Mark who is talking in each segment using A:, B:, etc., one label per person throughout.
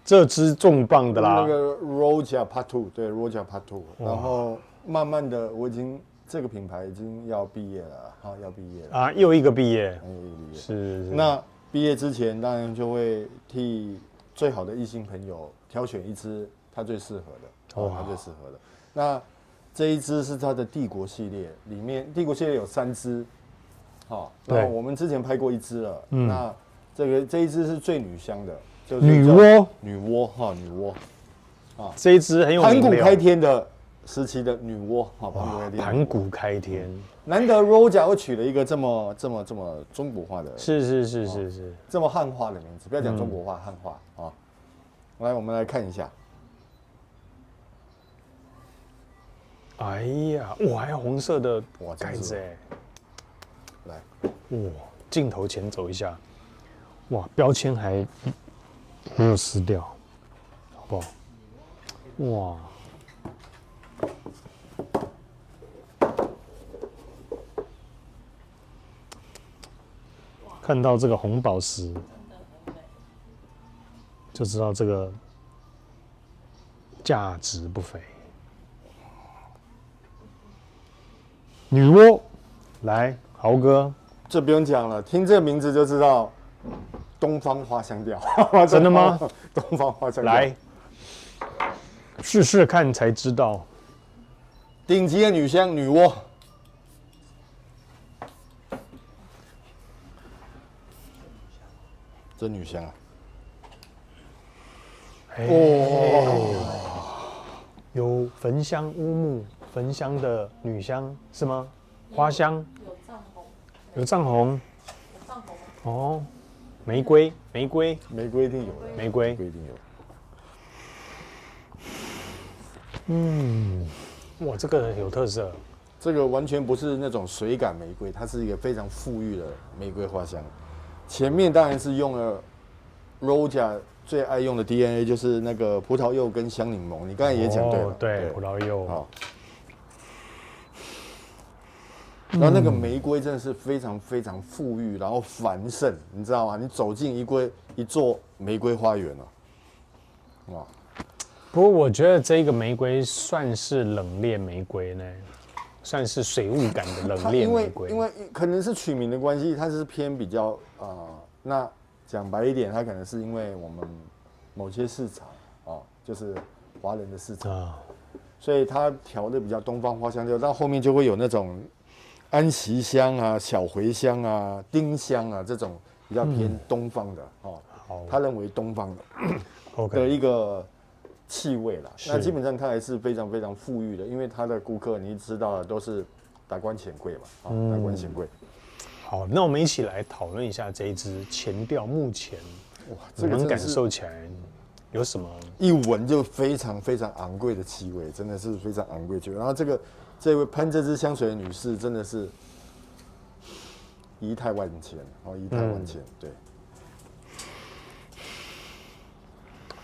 A: 这支重磅的啦。
B: 那个 Roja Part Two， 对 Roja Part Two， 然后慢慢的这个品牌已经要毕业了，好要毕业了
A: 啊，又一个毕业，是。
B: 那毕业之前当然就会替最好的异性朋友挑选一支他最适合的，他最适合的。那这一支是它的帝国系列，里面帝国系列有3支，好，那我们之前拍过一支了，那这一支是最女香的，就是女娲，啊，
A: 这一支很有名，
B: 盘古开天的时期的女娲，
A: 盘古开天，
B: 难得 Roja 会取了一个这么中国化的，
A: 是，
B: 这么汉化的名字，不要讲中国话，汉化啊。来，我们来看一下。
A: 哎呀，哇，还有红色的盖子哎！
B: 来，
A: 哇，镜头前走一下，哇，标签还没有撕掉，好不好？哇！看到这个红宝石，就知道这个价值不菲。女娲，来，豪哥，
B: 这不用讲了，听这个名字就知道东方花香调。
A: 真的吗？
B: 东方花香调，
A: 来试试看才知道。
B: 顶级的女香女娲，真女香啊！
A: 有焚香乌木，焚香的女香是吗？花香有藏红，哦，玫瑰一定有的，玫瑰一定有。哇，这个有特色。
B: 这个完全不是那种水感玫瑰，它是一个非常馥郁的玫瑰花香。前面当然是用了 Roja 最爱用的 DNA， 就是那个葡萄柚跟香柠檬。你刚才也讲对了，
A: 对，葡萄柚。
B: 好。然后那个玫瑰真的是非常非常馥郁，然后繁盛，你知道吗？你走进一座玫瑰花园了，哇！
A: 不过我觉得这个玫瑰算是冷冽玫瑰呢，算是水雾感的冷冽玫瑰。
B: 因为可能是取名的关系，它是偏比较那讲白一点，它可能是因为我们某些市场就是华人的市场，所以它调的比较东方花香调，到后面就会有那种安息香啊、小茴香啊、丁香啊这种比较偏东方的他认为东方的一个气味啦。那基本上它还是非常非常馥郁的，因为他的顾客你知道的都是达官显贵嘛，达官显贵。
A: 好，那我们一起来讨论一下这一支前调，目前你能感受起来有什么？
B: 一闻就非常非常昂贵的气味，真的是非常昂贵的气味。然后这位喷这支香水的女士真的是仪态万千，仪态万千。对，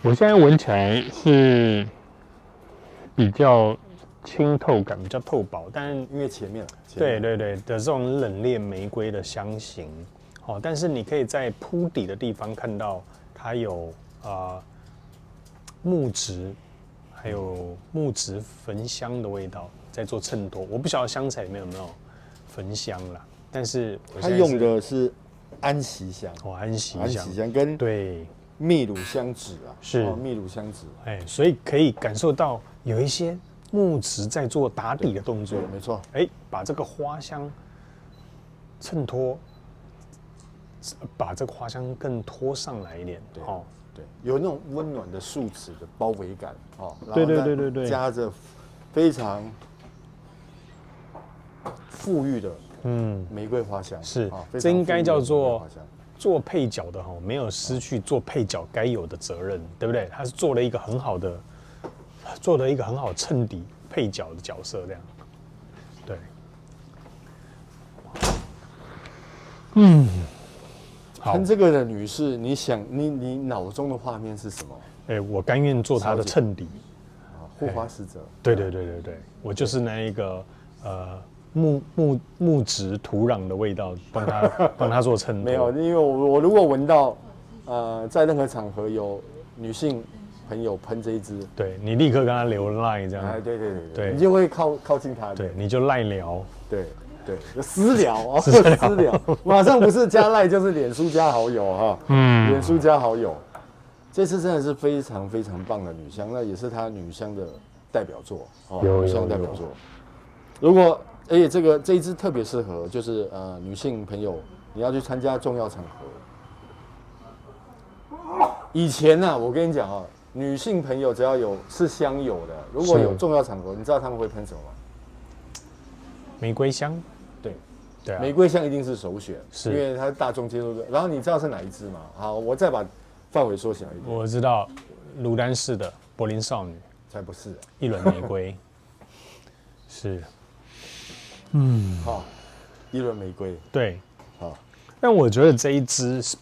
A: 我现在闻起来是比较清透感，比较透薄，但
B: 因为前面
A: 对的这种冷冽玫瑰的香型，但是你可以在铺底的地方看到它有木质，还有木质焚香的味道在做衬托。我不晓得香材里面有没有焚香啦，但是
B: 它用的是安息香，
A: 安息香
B: 跟
A: 对
B: 秘鲁香脂
A: 是
B: 秘鲁香脂，
A: 所以可以感受到有一些木质在做打底的动作，
B: 没错，
A: 把这个花香衬托，把这个花香更拖上来一点，
B: 对，有那种温暖的树脂的包围感，
A: 对，
B: 加着非常馥郁的玫瑰花香，
A: 是，这应该叫做配角的没有失去做配角该有的责任，对不对？他是做了一个很好衬底配角的角色，这样，对，好。
B: 看这个的女士，你想你脑中的画面是什么？
A: 我甘愿做她的衬底，
B: 护花使者。
A: 对，我就是那一个木质土壤的味道，帮他做衬托。
B: 没有，因为我如果闻到在任何场合有女性朋友喷这一支，
A: 对你立刻跟他留 line 这样，
B: 哎，对，
A: 对
B: 你就会靠近他，
A: 对，你就赖聊，
B: 对，私聊哦，私聊，马上不是加赖就是脸书加好友哈，脸书加好友，这次真的是非常非常棒的女香，那也是她女香的代表作哦，女香代表作。如果而且这一支特别适合，就是女性朋友你要去参加重要场合。以前呢，我跟你讲啊，女性朋友只要是香友的，如果有重要场合，你知道他们会喷什么吗？
A: 玫瑰香。
B: 对啊，玫瑰香一定是首选，
A: 是
B: 因为它是大众接受的。然后你知道是哪一支吗？好，我再把范围缩小一点。
A: 我知道，卢丹氏的柏林少女，
B: 才不是、
A: 一轮玫瑰，是，
B: 好，一轮玫瑰，
A: 对，
B: 好。但
A: 我觉得这一支是，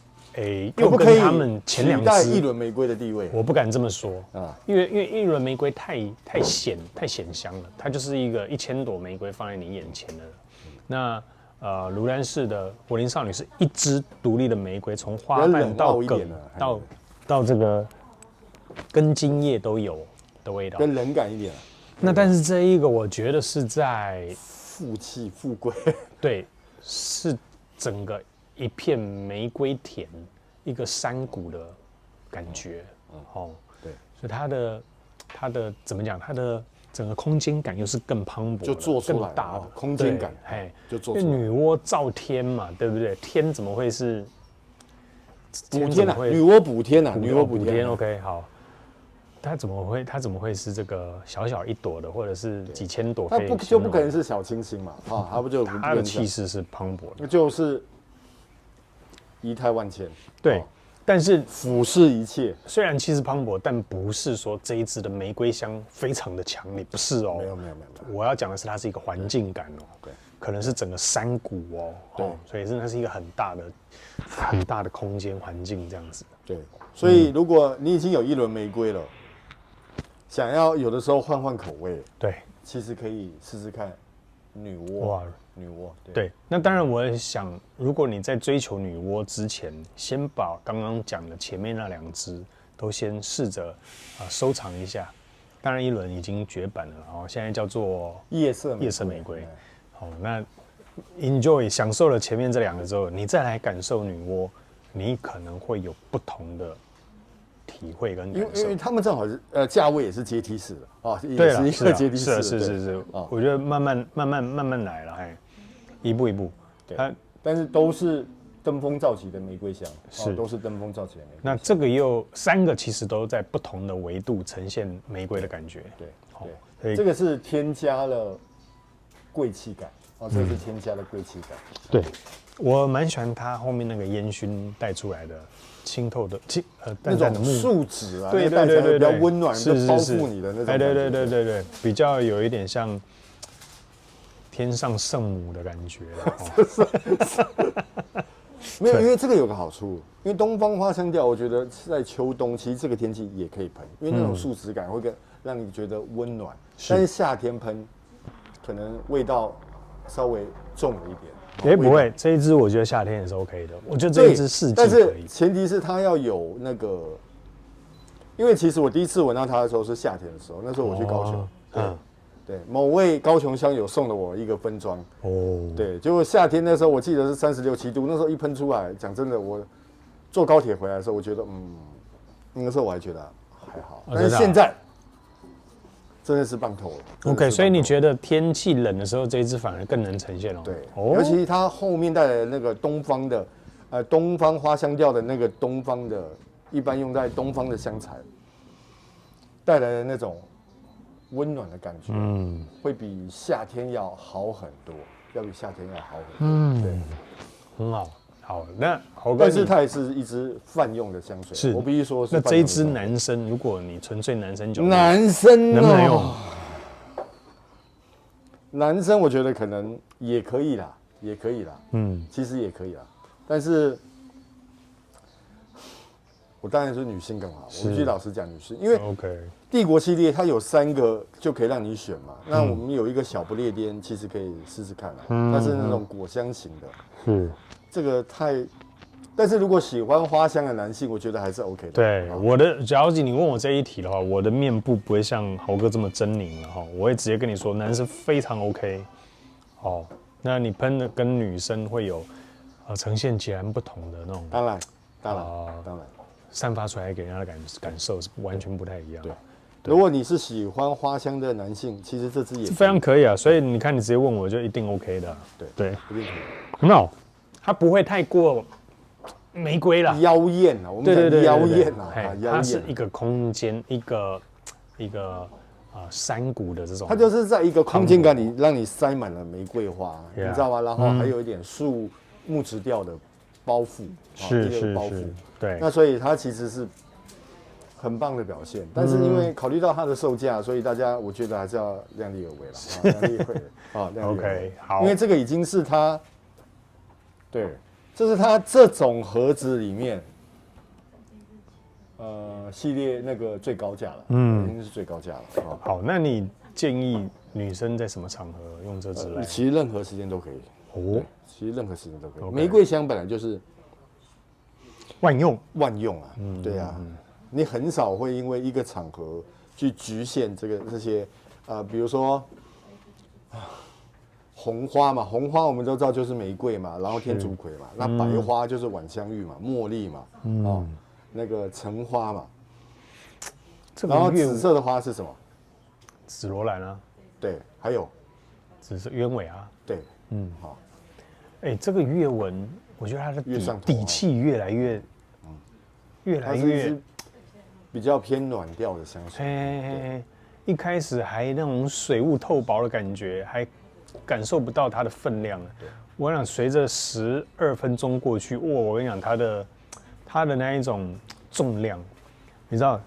A: 又跟他们前两支
B: 一轮玫瑰的地位，
A: 我不敢这么说
B: 啊，
A: 因为一轮玫瑰太显香了，它就是一个1000朵玫瑰放在你眼前的。那卢丹氏的柏林少女是一支独立的玫瑰，从花瓣到梗到这个根茎叶都有的味道，
B: 更冷感一点。
A: 那但是这一个我觉得是在
B: 富气富贵，对，
A: 是整个一片玫瑰田，一个山谷的感觉，
B: 对，
A: 所以它的怎么讲？它的整个空间感又是更磅礴的，
B: 就做出来
A: 更大的
B: 空间感，就做出来。
A: 因为女娲造天嘛，对不对？天怎么会是
B: 补天啊？女娲补天啊？女娲补天。
A: OK， 好。它怎么会是这个小小一朵的，或者是几千朵？
B: 它就不可能是小清新嘛？它不就
A: 它的气势是磅礴的，
B: 那就是仪态万千。
A: 对。但是
B: 俯视一切，
A: 虽然气势磅礴，但不是说这一支的玫瑰香非常的强烈，不是哦。
B: 没有。
A: 我要讲的是它是一个环境感哦，对，可能是整个山谷哦，对，所以真的是一个很大的空间环境这样子。
B: 对，所以如果你已经有一轮玫瑰了，想要有的时候换口味，
A: 对，
B: 其实可以试试看女娲。
A: 哇，
B: 女娲，
A: 对，那当然，我想，如果你在追求女娲之前，先把刚刚讲的前面那2支都先试着收藏一下。当然，一轮已经绝版了，然后现在叫做
B: 夜色
A: 玫瑰。好，那 enjoy 享受了前面这2个之后，你再来感受女娲，你可能会有不同的体会跟感受。
B: 因为他们正好是价位也是阶梯式的啊，
A: 对了，
B: 也是一个阶梯式的，
A: 是，我觉得慢慢来了，一步一步，
B: 但是都是登峰造极的玫瑰香，
A: 是
B: 都是登峰造极的玫瑰香。
A: 那这个又3个其实都在不同的维度呈现玫瑰的感觉，
B: 对，这个是添加了贵气感，这是添加了贵气感。
A: 对，我蛮喜欢它后面那个烟熏带出来的清透的淡淡的木
B: 树脂啊，
A: 对，
B: 比较温暖，是包覆你的那种。
A: 对，比较有一点像天上圣母的感觉。
B: 没有，因为这个有个好处，因为东方花香调，我觉得在秋冬其实这个天气也可以喷，因为那种树脂感会让你觉得温暖。但是夏天喷，可能味道稍微重了一点。
A: 不会，这一支我觉得夏天也是 OK 的。我觉得这一支四季可以，
B: 但是前提是它要有那个，因为其实我第一次闻到它的时候是夏天的时候，那时候我去高雄，对，某位高雄乡友送了我一个分装，对，结果夏天那时候我记得是36、7度，那时候一喷出来，讲真的，我坐高铁回来的时候，我觉得那个时候我还觉得还好，但是现在真的是棒透了。
A: OK， 所以你觉得天气冷的时候，这一支反而更能呈现哦？
B: 对，尤其它后面带来的那个东方的，东方花香调的那个东方的，一般用在东方的香材，带来的那种温暖的感觉，会比夏天要好很多，对，
A: 很好。好，那
B: 但是它也是一支泛用的香水，
A: 是
B: 我必须说是。
A: 那这一支男生，如果你纯粹男生
B: 男生
A: 能不能用？
B: 男生我觉得可能也可以啦，其实也可以啦，但是我当然说女性更好。我必须老实讲，女性，因为帝国系列它有3个就可以让你选嘛。那我们有一个小不列颠，其实可以试试看啦。它是那种果香型的，这个太但是如果喜欢花香的男性，我觉得还是 OK 的。
A: 对，我的，假如你问我这一题的话，我的面部不会像豪哥这么狰狞了哈，我会直接跟你说，男生非常 OK。哦，那你喷的跟女生会有呈现截然不同的那种，
B: 当然，
A: 散发出来给人家的感受是完全不太一样。
B: 对，如果你是喜欢花香的男性，其实这支也
A: 非常可以啊。所以你看，你直接问我就一定 OK 的。对，
B: 一定可以。
A: 很好，它不会太过玫瑰啦，
B: 妖艳啊，我们讲妖艳啊，
A: 它是一个空间，一个山谷的这种，
B: 它就是在一个空间感里让你塞满了玫瑰花，你知道吗？然后还有一点木质调的包覆，
A: 是
B: 包覆，
A: 对。
B: 那所以它其实是很棒的表现，但是因为考虑到它的售价，所以大家我觉得还是要量力而为了，量力而为啊，量力而为。
A: OK， 好，
B: 因为这个已经是它，对，这是它这种盒子里面。系列那个最高价了，已经是最高价了。
A: 好，那你建议女生在什么场合用这支来？
B: 其实任何时间都可以。
A: 哦，
B: 其实任何时间都可以。玫瑰香本来就是
A: 万用
B: 啊，对啊，你很少会因为一个场合去局限这些比如说红花嘛，红花我们都知道就是玫瑰嘛，然后天竺葵嘛，那白花就是晚香玉嘛，茉莉嘛，那个橙花嘛。然后紫色的花是什么？
A: 紫罗兰啊。
B: 对，还有
A: 紫色鸢尾啊。
B: 对，好。
A: 这个月纹，我觉得它的底气越来越
B: 比较偏暖调的香水。
A: 一开始还那种水雾透薄的感觉，还感受不到它的分量。我想随着12分钟过去，我跟你讲它的那一种重量，你知道。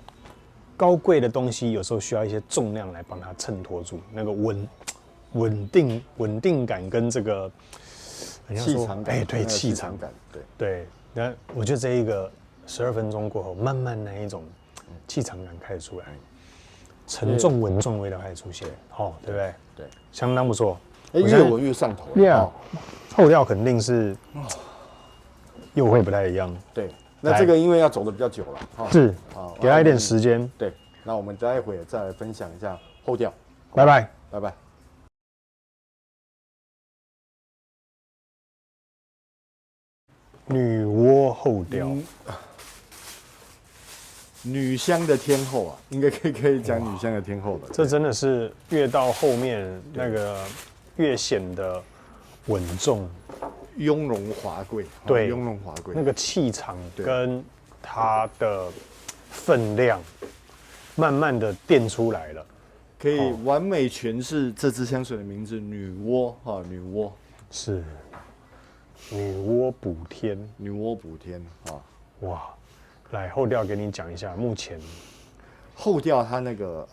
A: 高贵的东西有时候需要一些重量来帮它衬托住那个稳定感跟这个
B: 气场感，
A: 对，气场
B: 感，
A: 对。那我觉得这一个12分钟过后，慢慢那一种气场感开始出来，沉重稳重的味道开始出现，对不对？
B: 对，
A: 相当不错。
B: 越闻越上头。
A: 后调肯定是又会不太一样。
B: 对。那这个因为要走的比较久了，
A: 是，给他一点时间。
B: 对，那我们待会再来分享一下后调。
A: 拜拜，
B: 拜拜。
A: 女娲后调，
B: 女香的天后啊，应该可以讲女香的天后了。
A: 这真的是越到后面那个越显得稳重。
B: 雍容华贵，
A: 对，
B: 雍容华贵，
A: 那个气场跟它的分量，慢慢的垫出来了，
B: 可以完美诠释这支香水的名字——女娲女娲
A: 是女娲补天，
B: 女娲补天
A: 哇！来后调给你讲一下，目前
B: 后调它那个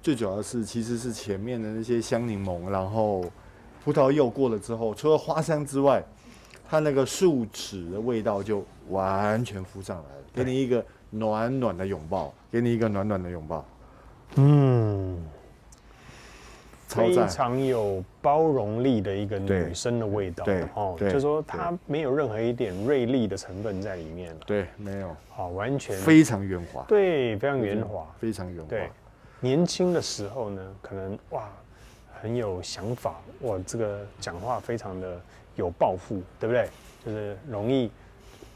B: 最主要的是其实是前面的那些香柠檬，然后。葡萄柚过了之后，除了花香之外，它那个树脂的味道就完全浮上来了，给你一个暖暖的拥抱，
A: 非常有包容力的一个女生的味道，就是说它没有任何一点锐利的成分在里面，
B: 对，没有，
A: 完全
B: 非常圆滑，
A: 对，非常圆滑，
B: 非常圆滑，
A: 对，年轻的时候呢，可能很有想法，这个讲话非常的有抱负，对不对？就是容易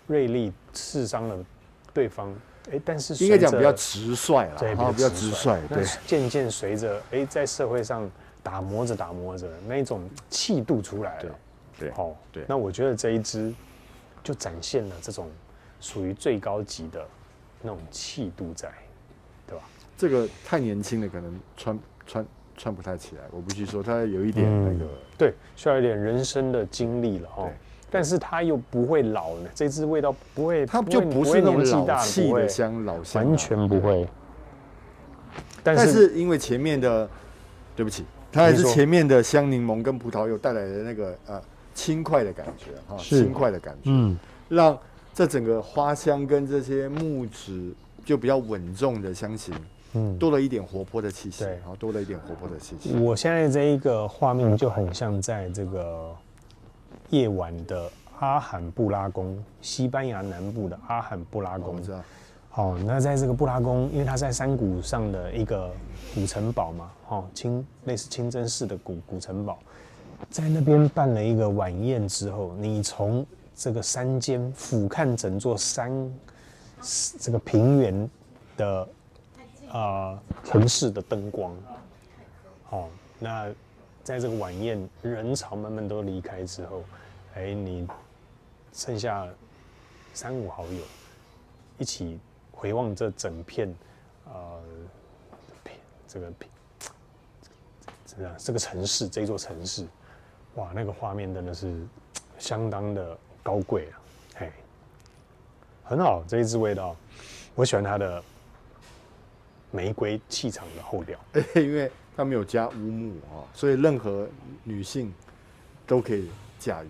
A: 锐利刺伤了对方，但是
B: 应该讲比较直率啦，
A: 对，
B: 比较直率。对，
A: 渐渐随着在社会上打磨着那一种气度出来了，对，那我觉得这一支就展现了这种属于最高级的那种气度在，对吧？
B: 这个太年轻了，可能穿不太起来，我必须说，它有一点那个，
A: 对，需要一点人生的经历了但是它又不会老呢，这支味道不会，
B: 它就不是那种老气的香，
A: 完全不会。
B: 但是因为前面的，对不起，它还是前面的香柠檬跟葡萄柚带来的那个轻快的感觉轻快的感觉，让这整个花香跟这些木质就比较稳重的香型。多了一点活泼的气息，然后多了一点活泼的气息。
A: 我现在这一个画面就很像在这个夜晚的阿罕布拉宫，西班牙南部的阿罕布拉宫。
B: 我知道。
A: 好，那在这个布拉宫，因为它在山谷上的一个古城堡嘛，类似清真寺的古城堡，在那边办了一个晚宴之后，你从这个山间俯瞰整座山这个平原的城市的灯光，那在这个晚宴人潮慢慢都离开之后，你剩下3、5好友一起回望这整片这个城市，这座城市，哇，那个画面真的是相当的高贵啊，很好，这一支味道，我喜欢它的玫瑰气场的后调，
B: 因为它没有加乌木所以任何女性都可以驾驭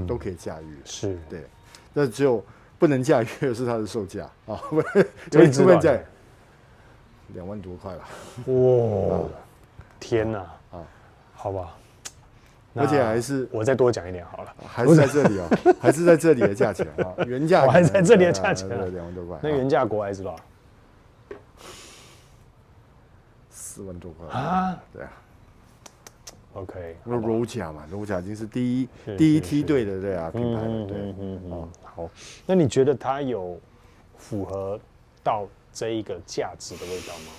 B: 都可以驾驭，
A: 是
B: 对，那只有不能驾驭的是它的售价
A: 这一支多少钱
B: ？2万多块吧。
A: 哇，天哪！好吧，
B: 而且还是
A: 我再多讲一点好了，
B: 还是在这里还是在这里的价钱原价
A: 我还在这里的价钱
B: 2万多块。
A: 那原价国外是多少
B: ？4万多块
A: 啊？
B: 对啊。
A: OK，
B: 那 Roja 嘛 ，Roja 已经是第一梯队的品牌了，对，
A: 好，那你觉得它有符合到这一个价值的味道吗？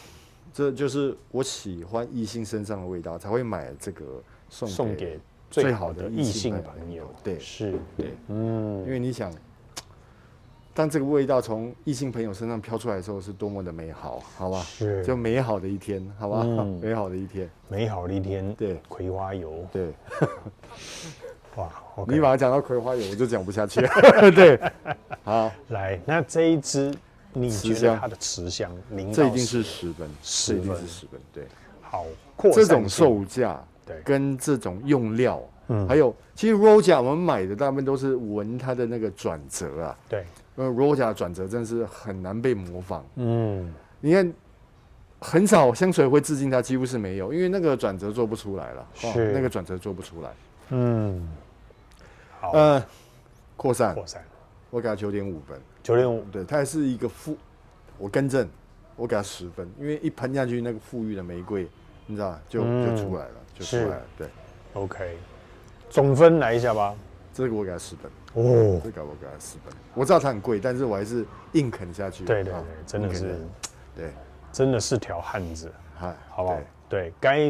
B: 这就是我喜欢异性身上的味道，才会买这个送给
A: 最好的异性朋友。
B: 对，
A: 是，
B: 对，因为你想，当这个味道从异性朋友身上飘出来的时候，是多么的美好，好吧？
A: 是，
B: 就美好的一天，好吧？美好的一天，
A: 美好的一天。
B: 对，
A: 葵花油。
B: 对。
A: 哇，
B: 你把它讲到葵花油，我就讲不下去了。对，好，
A: 来，那这一支。你觉得它的持香0到10，
B: 这一定是10分，
A: 这一定是
B: 10分，对。
A: 好，
B: 这种售价，
A: 对，
B: 跟这种用料，还有其实 Roja 我们买的大部分都是闻它的那个转折啊，
A: 对，
B: 因为 Roja 的转折真的是很难被模仿，你看很少香水会致敬它，几乎是没有，因为那个转折做不出来了，那个转折做不出来，
A: 好，
B: 扩散，我给它9.5分。
A: 9.5，
B: 对，它还是一个我更正，我给它10分，因为一喷下去那个馥郁的玫瑰，你知道就出来了，对。
A: OK， 总分来一下吧。
B: 这个我给它10分。这个我给它10分。我知道它很贵，但是我还是硬啃下去。
A: 对，真的是，对，真的是条汉子，好不好？对，该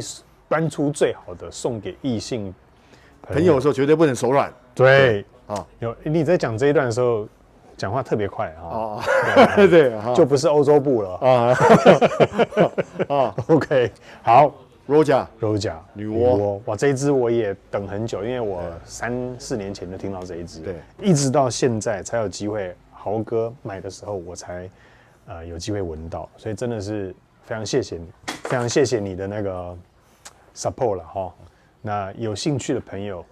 A: 搬出最好的送给异性
B: 朋友的时候，绝对不能手软。
A: 对，你在讲这一段的时候。讲话特别快
B: 对，
A: 就不是欧洲部了OK， 好
B: ，Roja
A: 女娲，哇，这一支我也等很久，因为我3、4年前就听到这一支，对，一直到现在才有机会，豪哥买的时候我才有机会闻到，所以真的是非常谢谢你，非常谢谢你的那个 support 了哈。那有兴趣的朋友。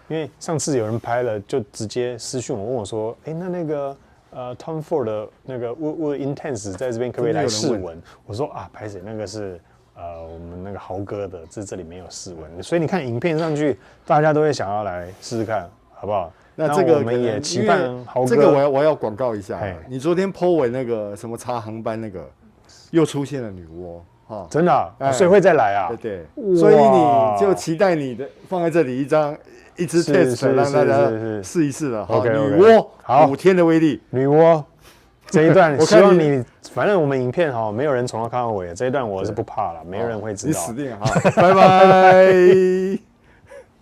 A: 因为上次有人拍了，就直接私讯我问我说：“那个Tom Ford 的那个 Wood Intense 在这边可不可以来试闻？”我说：“拍谁？那个是我们那个豪哥的，这里没有试闻。所以你看影片上去，大家都会想要来试试看，好不好？
B: 那这个
A: 我们也期盼豪哥。
B: 这个我要广告一下，你昨天 po 文那个什么查航班那个，又出现了女娲。”
A: 真的所以会再来啊？
B: 对，所以你就期待你的放在这里一支 test 让大家试一试了。好，女娲5天的威力，
A: 女娲这一段，希望你反正我们影片没有人从头看到尾，这一段我是不怕了，没有人会知道。
B: 你死定了，好，拜拜。